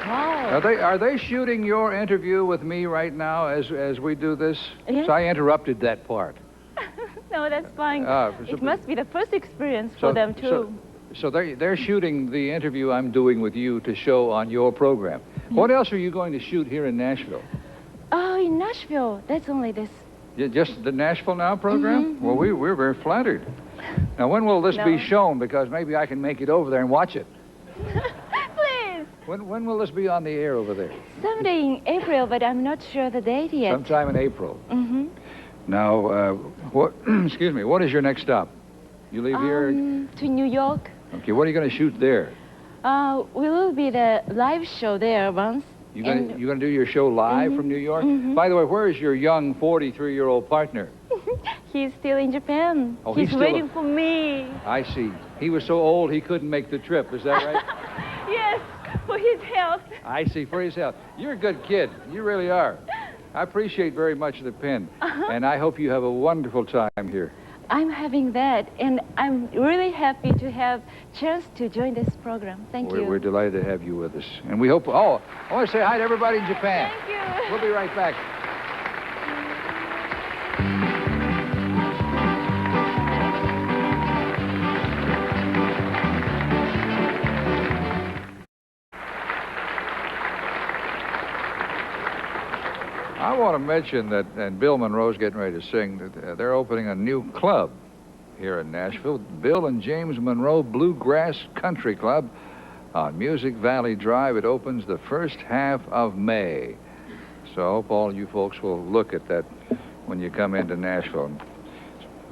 Wow. Are they shooting your interview with me right now as we do this? Yes. So I interrupted that part. No, that's fine. It must be the first experience for them too. So they're shooting the interview I'm doing with you to show on your program. What else are you going to shoot here in Nashville? Oh, in Nashville. That's only this. Just the Nashville Now program? Well, we're very flattered. Now, when will this be shown? Because maybe I can make it over there and watch it. Please. When will this be on the air over there? Someday in April, but I'm not sure the date yet. Sometime in April. Now, excuse me, what is your next stop? You leave here? To New York. Okay, what are you going to shoot there? We will be the live show there once. You going to do your show live from New York? By the way, where is your young 43-year-old partner? He's still in Japan. Oh, he's waiting for me. I see. He was so old he couldn't make the trip. Is that right? Yes, for his health. I see, for his health. You're a good kid. You really are. I appreciate very much the pen, and I hope you have a wonderful time here. I'm having that, and I'm really happy to have chance to join this program. Thank you. We're delighted to have you with us, and we hope. Oh, I want to say hi to everybody in Japan. Thank you. We'll be right back. I want to mention that, and Bill Monroe's getting ready to sing, that they're opening a new club here in Nashville, Bill and James Monroe Bluegrass Country Club on Music Valley Drive. It opens the first half of May. So I hope all you folks will look at that when you come into Nashville.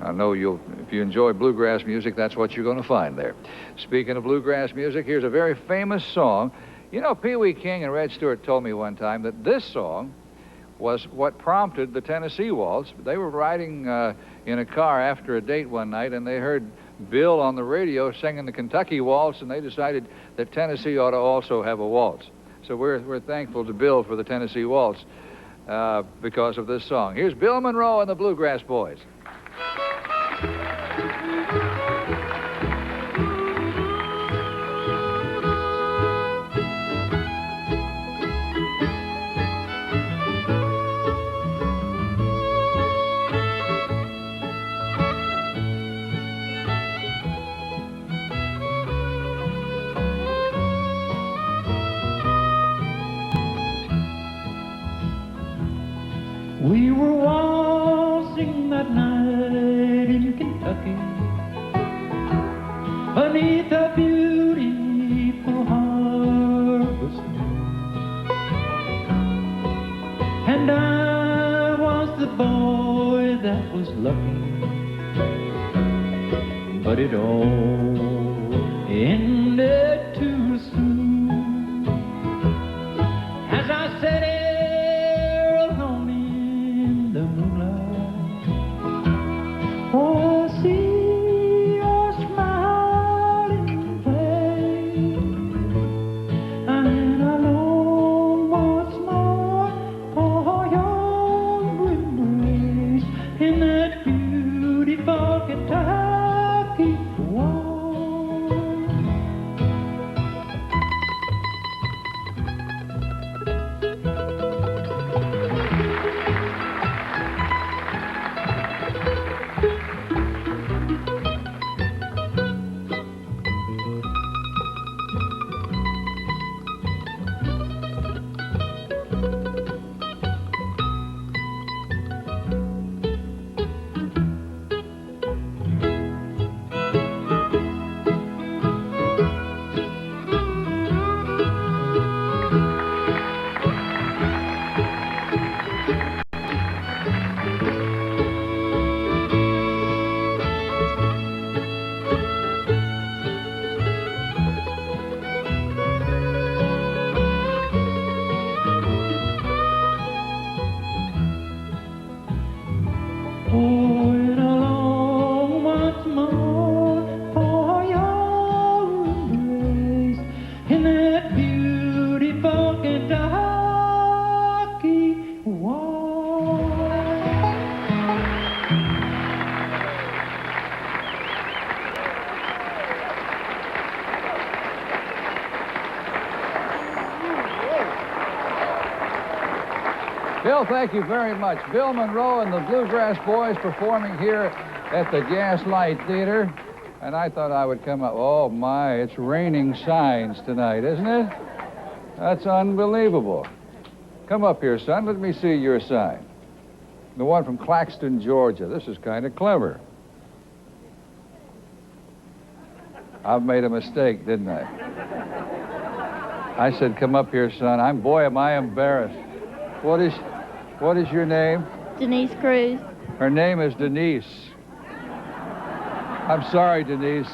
I know if you enjoy bluegrass music, that's what you're going to find there. Speaking of bluegrass music, here's a very famous song. You know, Pee Wee King and Red Stewart told me one time that this song was what prompted the Tennessee Waltz. They were riding in a car after a date one night, and they heard Bill on the radio singing the Kentucky Waltz, and they decided that Tennessee ought to also have a waltz. So we're thankful to Bill for the Tennessee Waltz because of this song. Here's Bill Monroe and the Bluegrass Boys. We were waltzing that night in Kentucky beneath a beautiful harvest moon, and I was the boy that was lucky, but it all ended too soon. As I said it Bill, thank you very much. Bill Monroe and the Bluegrass Boys performing here at the Gaslight Theater. And I thought I would come up. Oh, my, it's raining signs tonight, isn't it? That's unbelievable. Come up here, son. Let me see your sign. The one from Claxton, Georgia. This is kind of clever. I've made a mistake, didn't I? I said, come up here, son. Boy, am I embarrassed. What is your name? Denise Cruz. Her name is Denise. I'm sorry, Denise.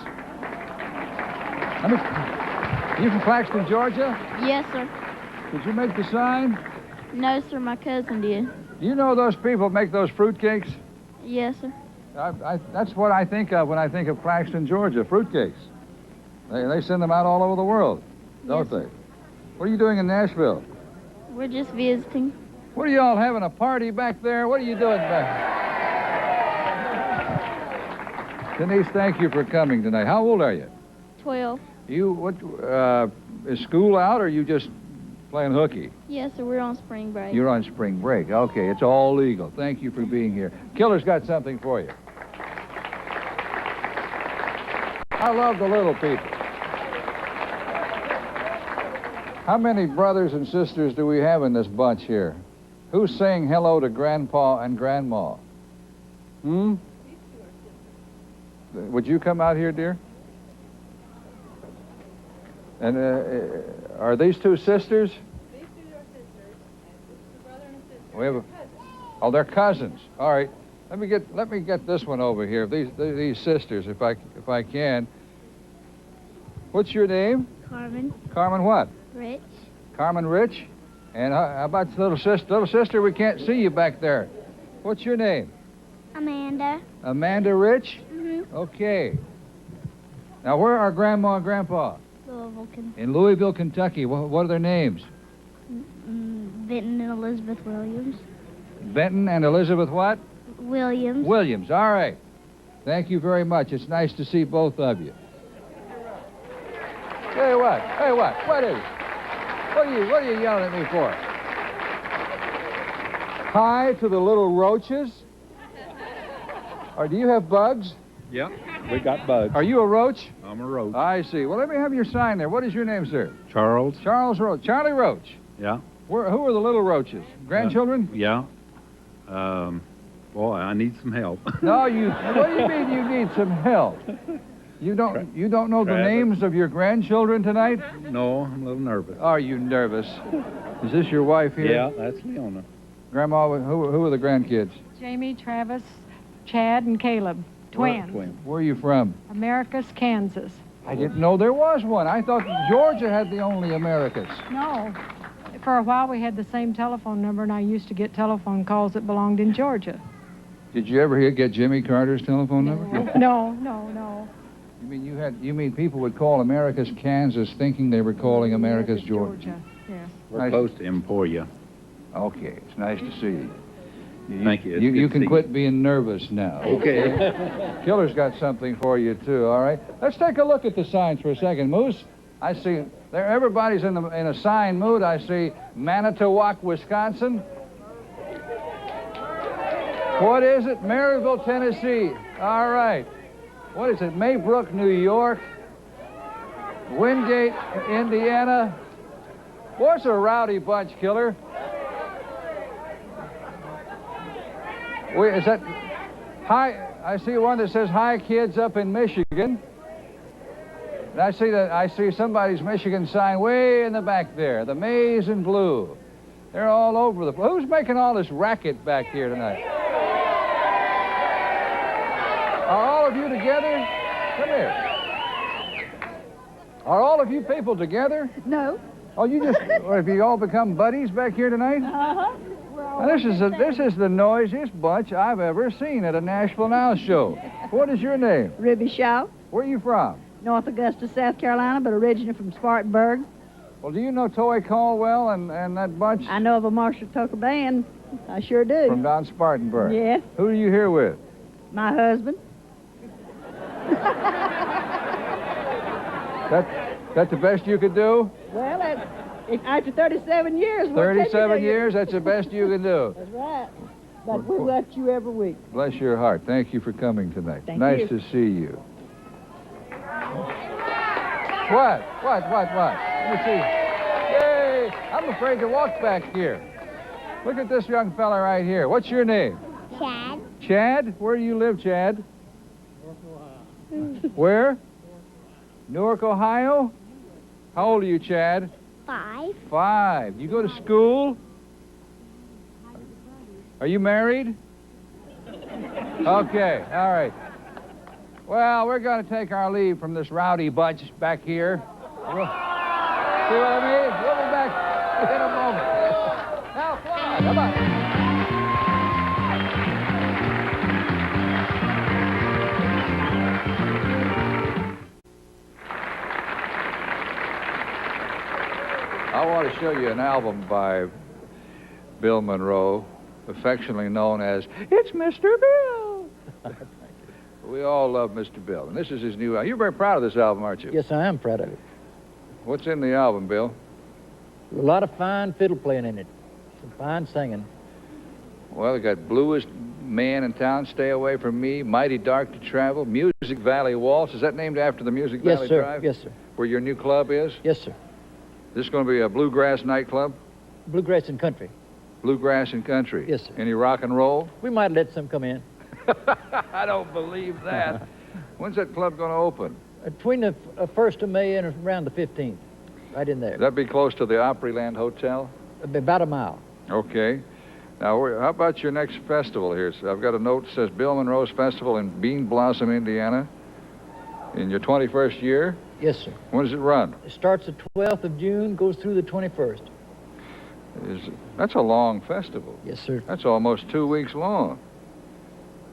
You from Claxton, Georgia? Yes, sir. Did you make the sign? No, sir, my cousin did. Do you know those people make those fruitcakes? Yes, sir. That's what I think of when I think of Claxton, Georgia, fruitcakes. They send them out all over the world, don't they? What are you doing in Nashville? We're just visiting. What are y'all having, a party back there? What are you doing back there? Denise, thank you for coming tonight. How old are you? 12. Is school out, or are you just playing hooky? Yes, sir, we're on spring break. You're on spring break. Okay, it's all legal. Thank you for being here. Killer's got something for you. I love the little people. How many brothers and sisters do we have in this bunch here? Who's saying hello to Grandpa and Grandma? Hmm? Would you come out here, dear? And are these two sisters? These two are sisters, and this is a brother and a sister. We have a, Cousins. oh, they're cousins. All right. Let me get this one over here. These sisters, if I can. What's your name? Carmen. Carmen what? Rich. Carmen Rich. And how about the little sister? Little sister, we can't see you back there. What's your name? Amanda. Amanda Rich? Mm-hmm. Okay. Now, where are Grandma and Grandpa? Louisville, In Louisville, Kentucky. What are their names? Benton and Elizabeth Williams. Benton and Elizabeth what? Williams. Williams. All right. Thank you very much. It's nice to see both of you. Hey, what? Hey, what? What are you yelling at me for? Hi to the little roaches. Or do you have bugs? Yep, we got bugs. Are you a roach? I'm a roach. I see. Well, let me have your sign there. What is your name, sir? Charles. Charles Roach. Charlie Roach. Yeah. Who are the little roaches? Grandchildren? Yeah. Boy, I need some help. No, what do you mean you need some help? You don't know the names of your grandchildren tonight? No, I'm a little nervous. Are you nervous? Is this your wife here? Yeah, that's Leona. Grandma, who are the grandkids? Jamie, Travis, Chad, and Caleb. Twins. Where are you from? Americus, Kansas. I didn't know there was one. I thought Georgia had the only Americas. No. For a while we had the same telephone number, and I used to get telephone calls that belonged in Georgia. Did you ever get Jimmy Carter's telephone number? No. You mean people would call America's Kansas thinking they were calling America's Georgia? Yes. We're close to Emporia. Okay, it's nice to see you. Thank you. You can quit being nervous now. Okay. Killer's got something for you, too, all right? Let's take a look at the signs for a second. Moose, I see there. Everybody's in a sign mood. I see Manitowoc, Wisconsin. What is it? Maryville, Tennessee. All right. What is it? Maybrook, New York. Wingate, Indiana. What's a rowdy bunch, Killer? Wait, is that hi? I see one that says "Hi, kids" up in Michigan. And I see somebody's Michigan sign way in the back there. The maize and blue. They're all over the place. Who's making all this racket back here tonight? Are all of you together? Come here. Are all of you people together? No. Oh, have you all become buddies back here tonight? Uh-huh. Now, this is the noisiest bunch I've ever seen at a Nashville Now show. What is your name? Ruby Shaw, Where are you from? North Augusta, South Carolina, but originally from Spartanburg. Well, do you know Toy Caldwell and that bunch? I know of a Marshall Tucker band. I sure do. From down Spartanburg? Yes. Who are you here with? My husband. That the best you could do? Well, after 37 years. 37 years, that's the best you can do. That's right. But we watch you every week. Bless your heart. Thank you for coming tonight. Thank you. To see you. What? Let me see. Yay! I'm afraid to walk back here. Look at this young fella right here. What's your name? Chad. Chad? Where do you live, Chad? Where? Newark, Ohio? How old are you, Chad? 5. 5. You go to school? Are you married? Okay, all right. Well, we're going to take our leave from this rowdy bunch back here. See what I mean? We'll be back in a moment. Now, fly. Come on. I want to show you an album by Bill Monroe, affectionately known as It's Mr. Bill. We all love Mr. Bill, and this is his new album. You're very proud of this album, aren't you? Yes, I am proud of it. What's in the album, Bill? A lot of fine fiddle playing in it. Some fine singing. Well, we got Bluest Man in Town, Stay Away From Me, Mighty Dark to Travel, Music Valley Waltz. Is that named after the Music Valley Drive? Yes, sir. Where your new club is? Yes, sir. This is going to be a bluegrass nightclub? Bluegrass and country. Bluegrass and country? Yes, sir. Any rock and roll? We might let some come in. I don't believe that. When's that club going to open? Between the 1st of May and around the 15th, right in there. That'd be close to the Opryland Hotel? About a mile. Okay. Now, how about your next festival here? So I've got a note that says Bill Monroe's Festival in Bean Blossom, Indiana, in your 21st year? Yes, sir. When does it run? It starts the 12th of June, goes through the 21st. That's a long festival. Yes, sir. That's almost 2 weeks long.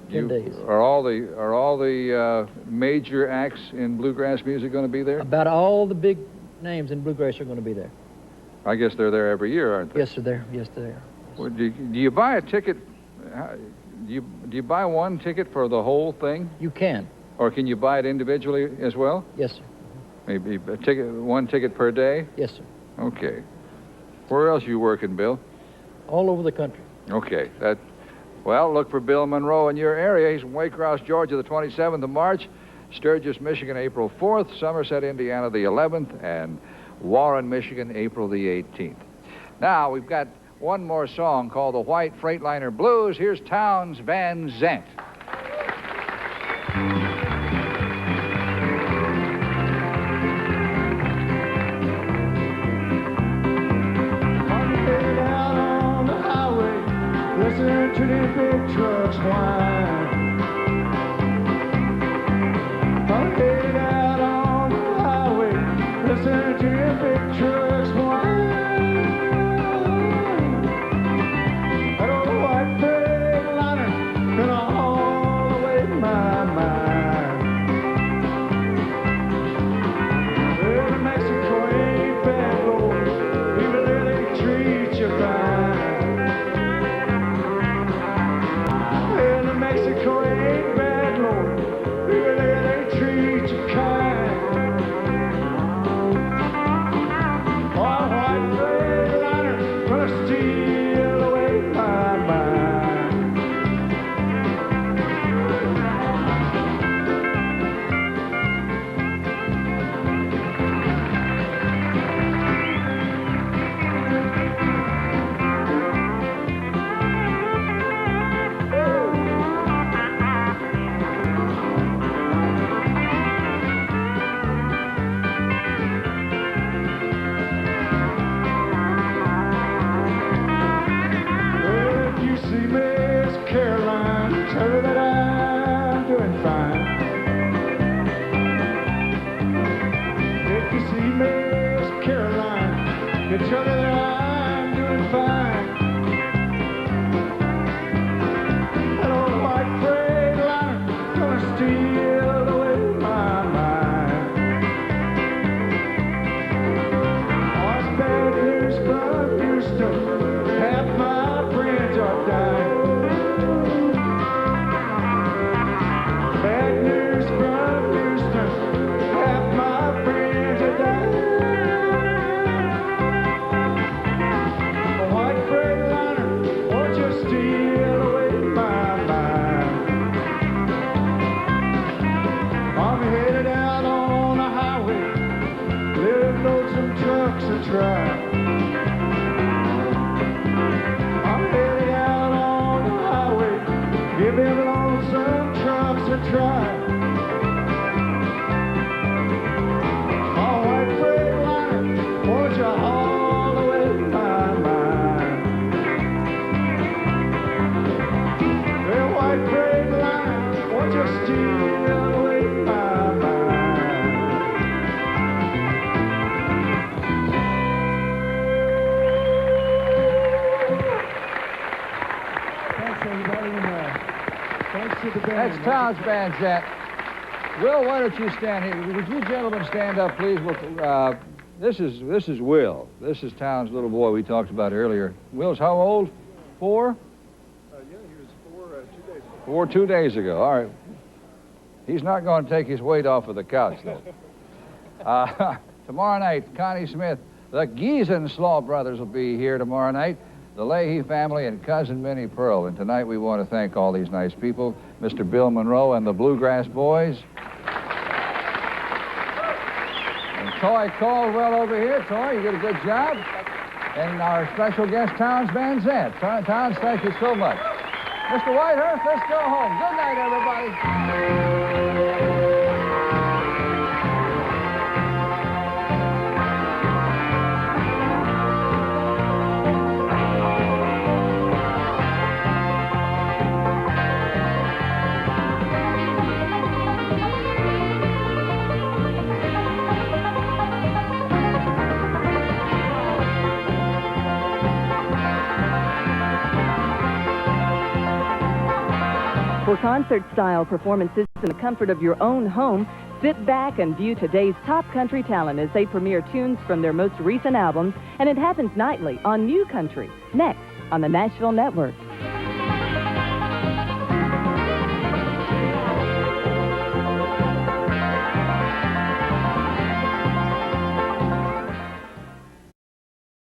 10 days. Are all the major acts in bluegrass music going to be there? About all the big names in bluegrass are going to be there. I guess they're there every year, aren't they? Yes, sir. Yes, they are. Well, do you buy a ticket? Do you buy one ticket for the whole thing? You can. Or can you buy it individually as well? Yes, sir. Maybe one ticket per day? Yes, sir. Okay. Where else are you working, Bill? All over the country. Okay. Well, look for Bill Monroe in your area. He's from Waycross, Georgia, the 27th of March, Sturgis, Michigan, April 4th, Somerset, Indiana, the 11th, and Warren, Michigan, April the 18th. Now, we've got one more song called The White Freightliner Blues. Here's Townes Van Zandt. Listen to the big trucks whine. I'm headed out on the highway. Listen to the big trucks whine. That old white Freightliner gonna haul away my mind. Well, New Mexico ain't bad, Lord. People there, they treat you fine. Mexico ain't bad, Lord. People there, they treat you kind. Oh, white Freightliner gonna steal away my mind. Tell her that I'm doing fine. If you see Miss Caroline, you tell her that I'm doing fine. That old white Freightliner gonna steal away my mind. Oh, it's bad news from Houston. Half my friends are dying. Bad news from Houston, half my friends are dying. A white Freightliner, won't you steal away my mind? I'm headed out on the highway, let lonesome trucks a try. I'm headed out on the highway, give them lonesome trucks a try. Oh, white Freightliner, won't you haul away my mind? Well, white Freightliner, won't you steal away my mind? Thanks, everybody, and thanks to the band. That's Townes Van Zandt. Will, why don't you stand here? Would you gentlemen stand up, please? This is Will. This is Townes' little boy we talked about earlier. Will's how old? 4? Yeah, he was 4 2 days ago. 4 2 days ago. All right. He's not going to take his weight off of the couch, though. Tomorrow night, Connie Smith, the Giesenslaw brothers will be here tomorrow night. The Leahy family and cousin Minnie Pearl. And tonight we want to thank all these nice people, Mr. Bill Monroe and the Bluegrass Boys. And Toy Caldwell over here. Toy, you did a good job. And our special guest, Townes Van Zandt. Townes, thank you so much. Mr. Whitehurst, let's go home. Good night, everybody. For concert-style performances in the comfort of your own home, sit back and view today's top country talent as they premiere tunes from their most recent albums, and it happens nightly on New Country, next on the Nashville Network.